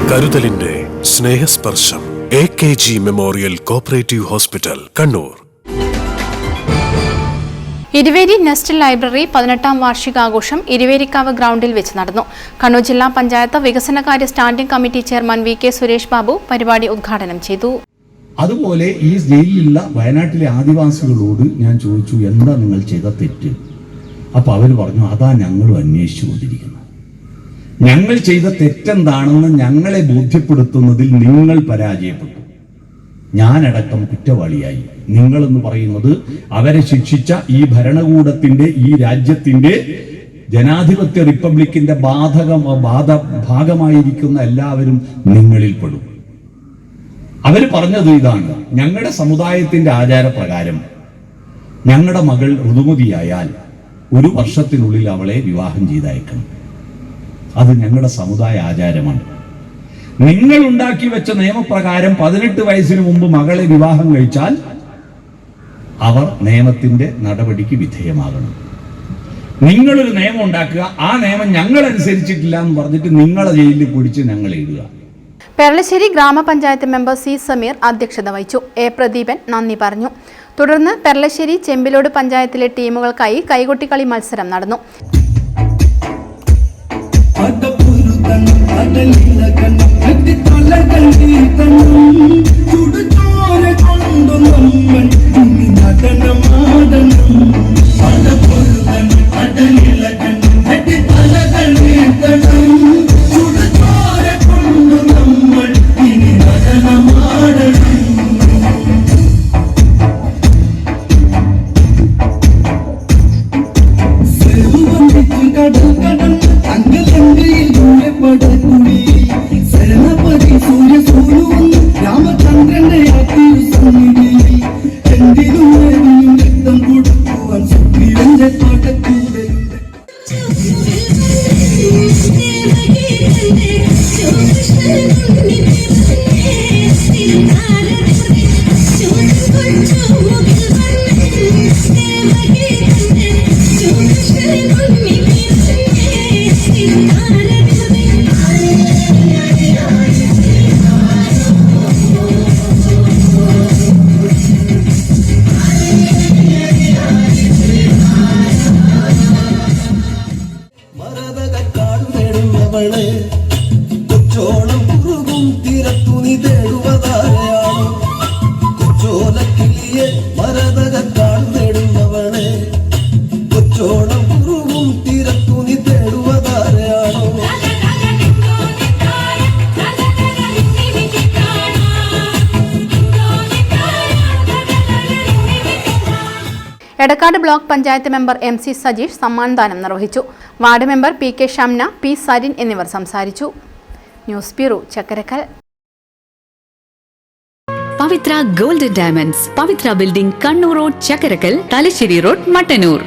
കരുതലിന്റെ സ്നേഹസ്പർശം AKG memorial cooperative hospital, Kannur. Iruveri nest library 18ാം വാർഷികാഘോഷം ഇരുവേരിക്കാവ് ഗ്രൗണ്ടിൽ വെച്ച് നടന്നു. കണ്ണൂർ ജില്ലാ പഞ്ചായത്ത് വികസനകാര്യ standing committee chairman VK Suresh Babu പരിപാടി ഉദ്ഘാടനം ചെയ്തു. അതുപോലെ ഈ ജയിലിലുള്ള വയനാട്ടിലെ ആദിവാസികളോട് ഞാൻ ചോദിച്ചു, എന്താ നിങ്ങൾ ചെയ്ത തെറ്റ്? അപ്പൊ അവർ പറഞ്ഞു, അതാ ഞങ്ങളും അന്വേഷിച്ചു കൊണ്ടിരിക്കുന്നത്. ഞങ്ങൾ ചെയ്ത തെറ്റെന്താണെന്ന് ഞങ്ങളെ ബോധ്യപ്പെടുത്തുന്നതിൽ നിങ്ങൾ പരാജയപ്പെട്ടു. ഞാനടക്കം കുറ്റവാളിയായി. നിങ്ങളെന്ന് പറയുന്നത് അവരെ ശിക്ഷിച്ച ഈ ഭരണകൂടത്തിന്റെ, ഈ രാജ്യത്തിന്റെ, ജനാധിപത്യ റിപ്പബ്ലിക്കിന്റെ ഭാഗമായിരിക്കുന്ന എല്ലാവരും നിങ്ങളിൽ പെടും. അവര് പറഞ്ഞത് ഇതാണ്: ഞങ്ങളുടെ സമുദായത്തിന്റെ ആചാരപ്രകാരം ഞങ്ങളുടെ മകൾ ഋതുമതിയായാൽ 1 വർഷത്തിനുള്ളിൽ അവളെ വിവാഹം ചെയ്തയക്കണം. അത് ഞങ്ങളുടെ സമുദായ ആചാരമാണ്. നിങ്ങൾ ഉണ്ടാക്കി വെച്ച നിയമപ്രകാരം 18 വയസ്സിന് മുമ്പ് മകളെ വിവാഹം കഴിച്ചാൽ അവർ നിയമത്തിന്റെ നടപടിക്ക് വിധേയമാകണം. നിങ്ങളൊരു നിയമം ഉണ്ടാക്കുക, ആ നിയമം ഞങ്ങൾ അനുസരിച്ചിട്ടില്ല എന്ന് പറഞ്ഞിട്ട് നിങ്ങളെ ജയിലിൽ പിടിച്ച് ഞങ്ങൾ എഴുതുക. പെരളശ്ശേരി ഗ്രാമപഞ്ചായത്ത് മെമ്പർ C സമീർ അധ്യക്ഷത വഹിച്ചു. A പ്രദീപൻ നന്ദി പറഞ്ഞു. തുടർന്ന് പെരളശ്ശേരി ചെമ്പിലോട് പഞ്ചായത്തിലെ ടീമുകൾക്കായി കൈകൊട്ടിക്കളി മത്സരം നടന്നു. കൊച്ചോളം കുറുകും തിരത്തുനി തേടുവതാരയാണ്. കൊച്ചോലക്കിളിയെ മരതകക്കാൾ തേടുന്നവളെ, കൊച്ചോളം കുറുകും തിരത്തുനി തേടുവതാരയാണോ? Edakkad block panchayat member MC Sajeesh സമ്മാനദാനം നിർവഹിച്ചു. Ward member PK Shamna, P Sarin എന്നിവർ സംസാരിച്ചു. News bureau, Chakkarakkal. Pavithra gold diamonds, Pavithra building, Kannur road, Chakkarakkal, Thalassery road, Mattannur.